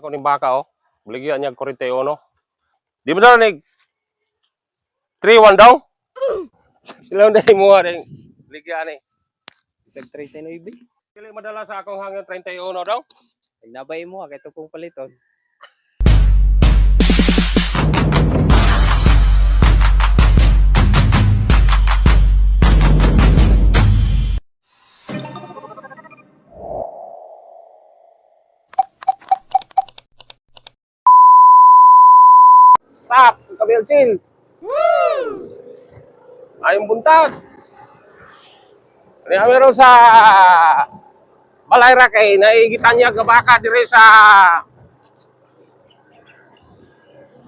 Ako ning baka oh. Baligyan niya 41. Di ba daw nig 3-1 daw? Ilang dai mo ring baligyan ni. Isang 39. Kili madala sa akong hangin 31 daw. Nagbay mo kay tukong paliton. Sap, kabilsil. Ayong buntag. Kaya meron sa Balayra kay naigitan niya nga baka dire sa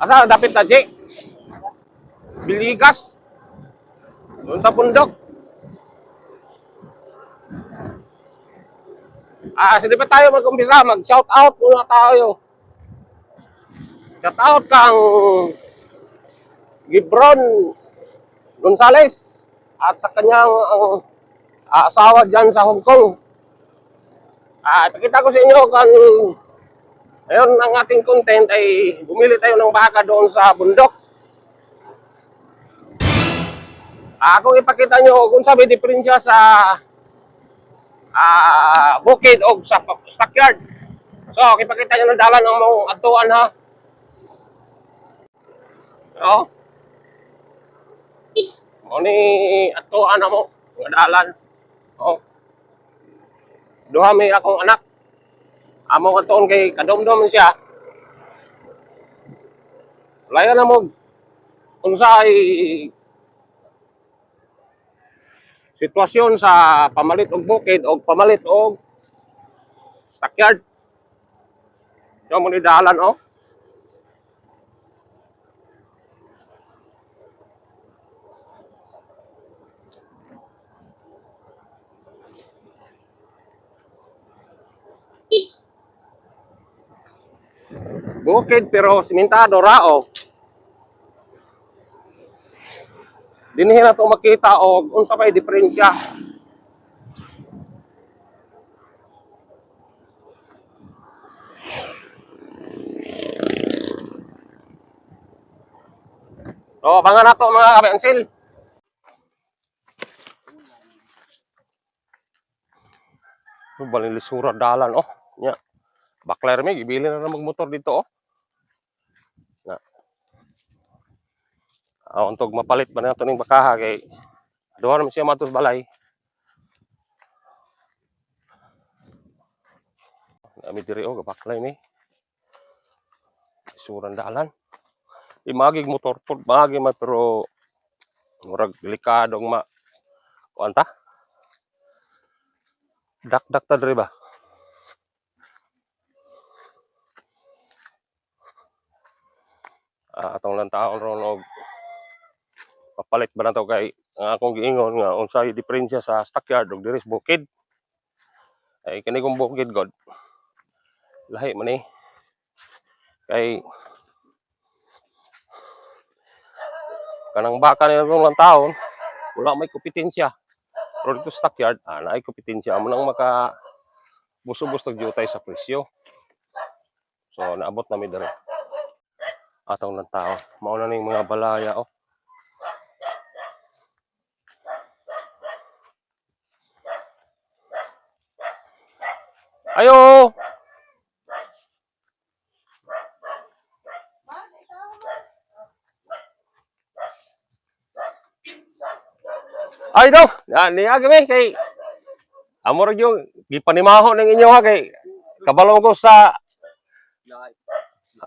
asa dapit na Jake. Biligas. Doon sa bundok. Sige pa tayo mag-umpisa, mag-shout out muna tayo. Shout out kang Gibron Gonzales at sa kanyang asawa dyan sa Hong Kong. Ipakita ko sa inyo kung ngayon ang ating content ay bumili tayo ng baka doon sa bundok. Kung ipakita nyo kung sabi diferensya sa bukid o sa stockyard. So, ipakita nyo ng dalan ang mga atuan ha. O. O ni atuan na mo, mga dalan. O. Duha may akong anak. Among atuon kay kadomdom siya. Laya na mo. Kung sa ay sitwasyon sa pamalit og bukid o pamalit og stockyard. So, mo ni dalan o. Bukid pero simentado rao. Dinhi na to makita og unsa may diferensya. So, abangan nato mga kabensil. Baling lisura dalan oh. Nya. Bakler mi gibili na magmotor dito oh. Na. Untog mapalit ba nato ning bakaha kay duha naman siya matos balay. Ami diri oh gabaklay ni. Lisuran dalan. Imagig motor pod magi man pero murag delikadong kuanta. Dak ta diri ba? Atong lang taon ron og papalit ba nato kay ang akong giingon nga unsay diferensya sa stockyard ug diri sa bukid. Ay kini kong bukid god. Lahi man ni. Kay kanang baka ni akong lang taon wala may kompetensya. Pero dito sa stockyard, naay kompetensya amo nang maka buso-bus tagyutay sa presyo. So naabot na mi diri. Atong lang tao. Mao na ning mga balaya oh. Ayo. Ay daw, niya kami kay amo ra yung gipanimaho ng inyo ha kay kabalo ko sa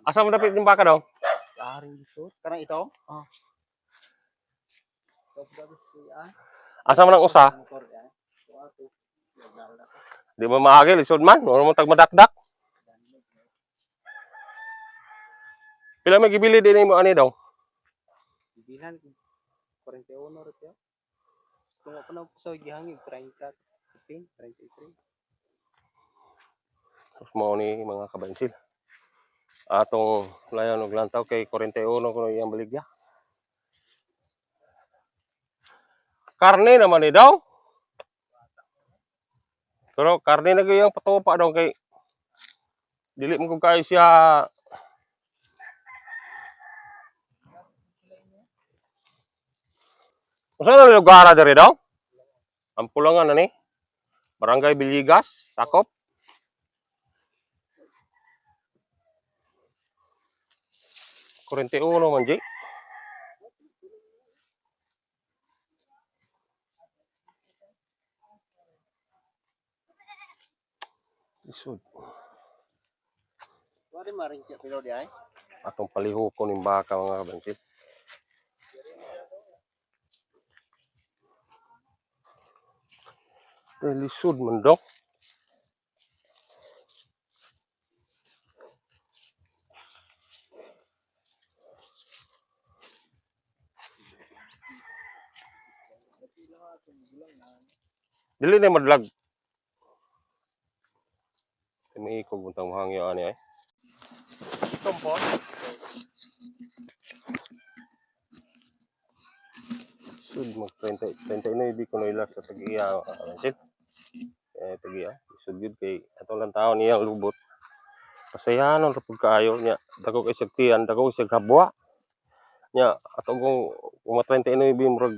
asa mo dapit yung baka daw. Ari dito. Kanang ito? Asa man ang usa? Di ba maagi lisod man, wala mo tag madakdak. Pila may gibili din mo ani daw? Bibilan 41 ito. Kung ako na sa gihangig 30, 15, 33. Tapos mo ni mga kabansil. Atong layan og lantaw kay 41 kuno iyang baligya. Karne naman ni daw. Pero karne na gyud patupa daw kay Dili mo ko kayo siya. Saan ang lugar diri daw? Ang pulangan na ni. Barangay Biligas, sakop. Kurente uno man, Jay. Isod. Wari maring kaya pilo di ay. Atong paliho ko ng baka mga kabansit. Lisod man daw. Dili na madlag. May ikog buntang mahangyo ani ay. Tumpos. Sud mag 29 ko no ilas sa tag-iya kabansit. Tag-iya. Sud gid kay atong lang taon niya lubot. Pasayanon ra pud kaayo nya. Dako kay sagtian, dako kay habwa. Nya atong kung 39 murag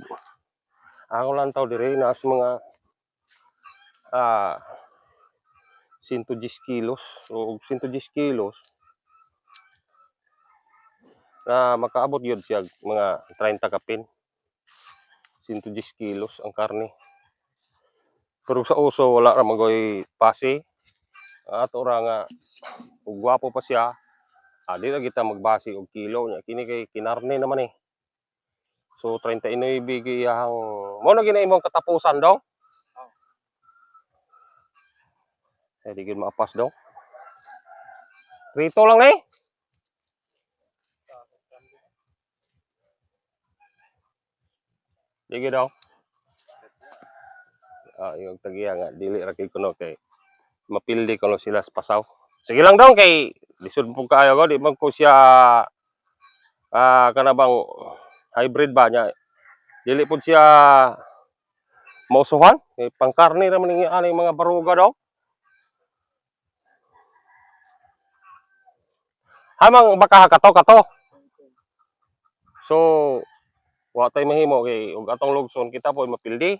ako lang taw diri na sa mga 110 kilos. So 110 kilos na makaabot yun siya mga 30 kapin. 110 kilos ang karne. Pero sa uso wala ra magoy pasi. Ato ra nga ug gwapo pa siya. Di na kita magbasi og kilo nya kini kay kinarne naman eh. So 39 giyang mo na gina imong katapusan daw. Di gid maapas daw. Rito lang eh. Di gid daw. Yung tagiya nga dili ra kay kuno kay mapildi ko lang sila sa pasaw. Sige lang daw kay lisod po kaayo ko di man ko siya kanabang hybrid ba niya. Dili pud siya mausuhan kay pangkarne ra man ni aning mga baruga daw. Hamang baka kato. So wa tay mahimo kay ug atong lugson kita po mapildi.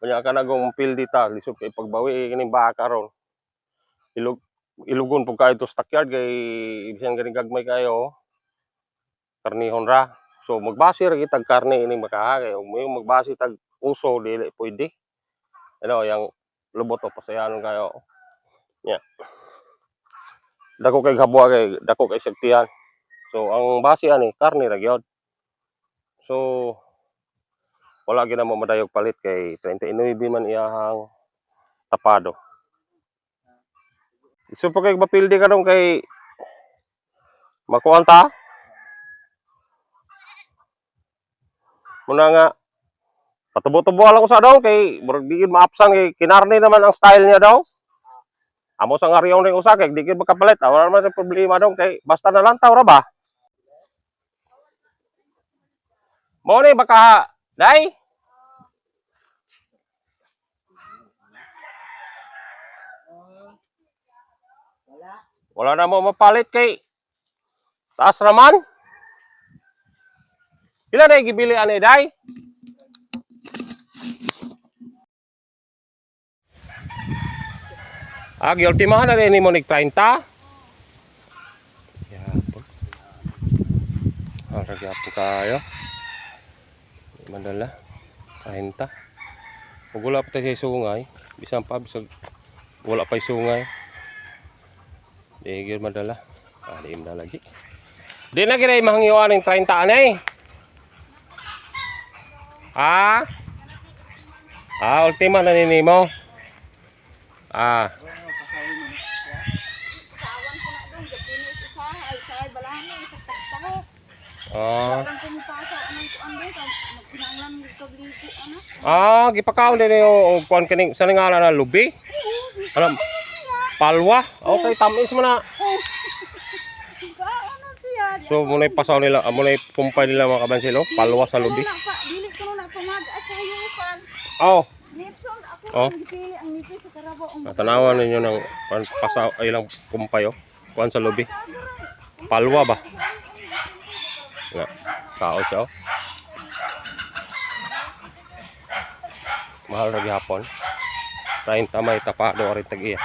Kanya ka nagong pildi ta lisod kay pagbawi kining baka ron. Ilugon po kayo to stockyard kay bisan ganing gagmay kayo karnihon ra. So magbase ra kitag karne ining baka kay may magbase tag uso dili pwede. Ano yang lubot o pasayanon kayo. Nya. Dako kay habwa kay dako kay sagtian. So ang base ani karne ra gyud. So wala gyud na mo madayog palit kay 39 man iyahang tapado. So pag mapildi ka dong kay makuan ta. Muna nga patubo-tubo lang ko sa daw kay murag di gid maapsan kay kinarne naman ang style niya daw. Amo sa ngariyon ring usa kay di gid makapalit. Wala man problema dong kay basta nalantaw ra ba. Mo ni baka dai. Wala na mo mapalit kay taas naman. Pila na gibili ani dai? Ultimahan na rin mo nig 30. Yapon. Gyapon kayo. Madala. 30. Ug wala pa tayo sa sungay. Bisan pa bisag wala pa sungay. Di gyud madala. Di na lagi. Di na gid mahangyoan ning 30 anay. Ultima na ninimo. Gipakaon din yung kuan kining sa ngala na lubi. Alam, palwa. Okay, tamis mo na. So munay pasaw nila, munay pumpay nila mga kabansilo, palwa sa lubi. Dili ko na pamag-asayo kan. Oh. Nipson ako ang nipis sa karabo. Natanawan ninyo ng pasaw ay lang kumpayo. Kuan sa lobby. Palwa ba? Nga, kao siya. Oh. Mahal ra gihapon. 30 may tapado rin tag-iya.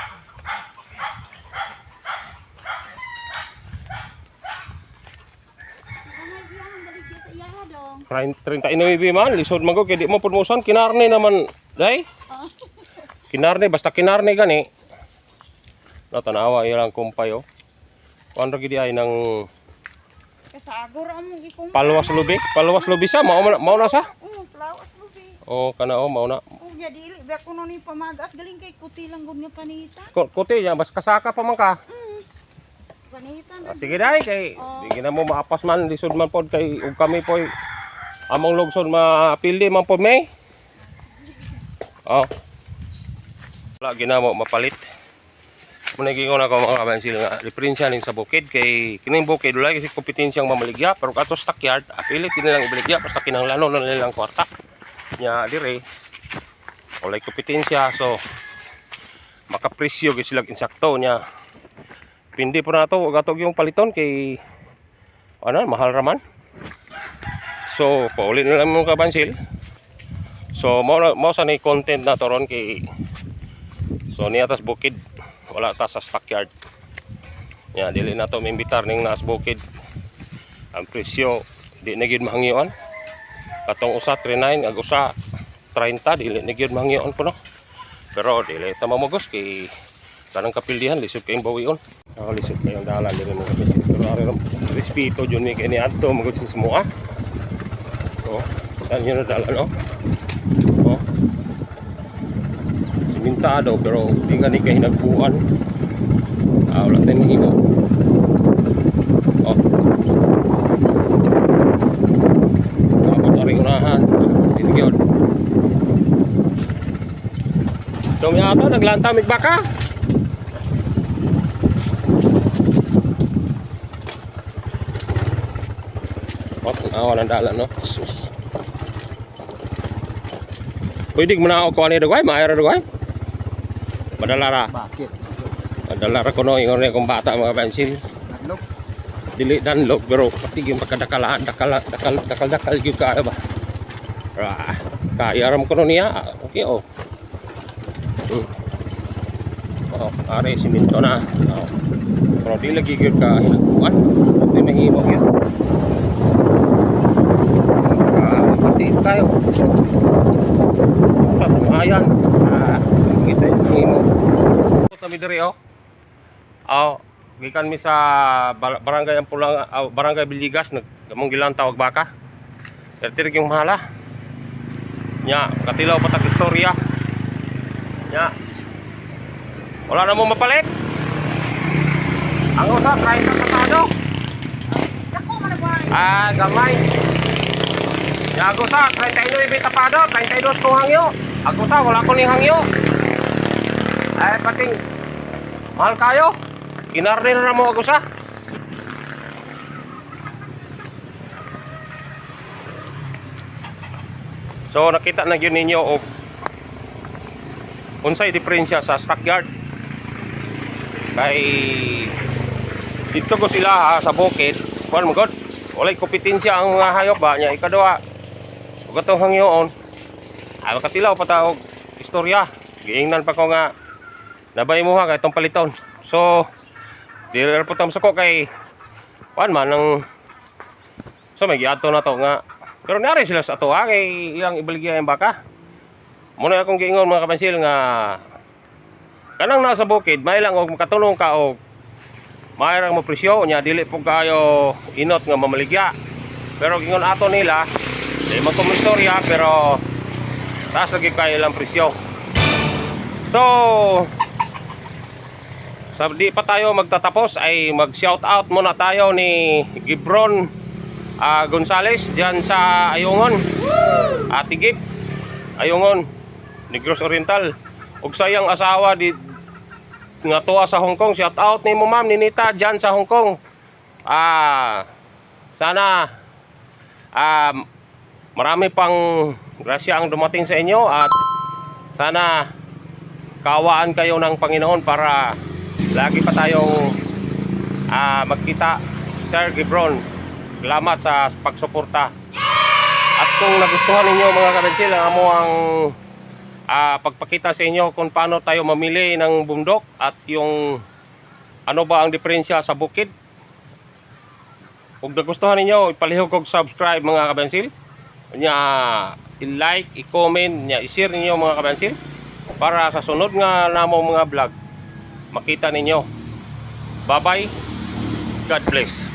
Train 39 man lisod man ko kay di mo pudmusan kinarne naman dai. Kinarne basta kinarne gani. Natanawa ilang kumpayo. Kuan ra gid ay nang Kasagor among ikong palwas lubi sa mao na sa. plawas lubi. Oh kana oh mao na. Ya dili ba kuno ni pamagas galing kay kuti lang gud nga panitan. Kuti ya bas kasaka pa man ka. Panitan. Sige dai kay di na mo maapas man lisod man pod kay ug kami poy among lugson mapili man pod may. Oh. Wala ginamo mapalit. Muna gingon ako mga kabansil nga diferensya ning sa bukid kay kining bukid wala kasi kompetensyang mamaligya pero kato stockyard apilit nilang ibaligya basta kinahanglanon na nilang kwarta. Nya dire walay kompetensya so makapresyo gyud sila insakto nya. Pindi po na ito, gatog yung paliton kay ano, mahal raman. So, paulit na lang mga kabansil. So, mo sa ni content na to ron kay so ni atas bukid, wala ta sa stockyard. Ya, dili na to mimbitar ning nas bukid. Ang presyo di na gyud mahangyoan. Katong usa 39 ag usa 30 dili na gyud mahangyoan po no. Pero dili ta mamugos kay kanang kapildihan lisod kayong bawion. Lisod kayong dalan diri mga kabansil. Pero ari respeto jud ni kay ni adto magud sa semua. Oh, tanyo na dalan oh. Oh. Simintado pero di nga ni kay hinagpuan. Wala tayong mahigo. Oh. Kapot aring unahan. Tinigyon. So may ato naglantamig baka. Awan ang dalan no. Sus. Pwede mo na ako kuha ni Dugay, maayra Dugay. Madalara. Bakit? Madalara ko no, ingon ni kong bata mga pensil. Naglok. Dili danlog pero pati yung pagkadakalaan, dakal gyud kaya ba. Kaya ram ko no niya. Okay oh. Oh, are siminto na. Oh. Pero di lagi gyud ka hinakuan. Ito yung mahimo gyud. Tayo sa sumayan kita yung imo kami diri oh gikan mi sa barangay Ampulang barangay Biligas nagkamong gilang tawag baka tertirig yung mahala nya katilaw patak istorya nya wala na mo mapalit ang usa try ka katado gamay ya ako sa 39 tapado 32 kong hangyo ako sa wala ko ning hangyo ay pating mahal kayo kinarne na mo ako sa so nakita na yun ninyo og unsay diferensya sa stockyard kay dito ko sila sa bukid kuan mo god walay kompetensya ang mga hayop ba nya ikaduha gatong hangyoon ay makatilaw pa taog istorya giingnan pa ko nga nabay mo ha kay itong paliton so dili po tam sa ko kay kuan man ang so may giadto na to nga pero nari sila sa ato ha kay iyang ibaligya yung baka muna akong giingon mga kabansil nga kanang nasa bukid may lang og makatulong ka og may rang mo presyo nya dili po kayo inot nga mamaligya pero gingon ato nila di mo itong istorya pero taas lagi kayo lang presyo so sa di pa tayo magtatapos ay mag shout out muna tayo ni Gibron Gonzales dyan sa Ayungon Tigip Ayungon Negros Oriental ug sayang asawa di nga tuwa sa Hong Kong shout out ni mo ma'am Ninita dyan sa Hong Kong sana marami pang grasya ang dumating sa inyo at sana kaawaan kayo ng Panginoon para lagi pa tayong magkita. Sir Gibron, salamat sa pagsuporta. At kung nagustuhan ninyo mga kabensil, mo ang pagpakita sa inyo kung paano tayo mamili ng bundok at yung ano ba ang diferensya sa bukid. Kung nagustuhan ninyo, ipalihog kog subscribe mga kabensil. Nya i-like, i-comment, nya i-share ninyo mga kabensil para sa sunod nga namo mga vlog makita ninyo. Bye bye. God bless.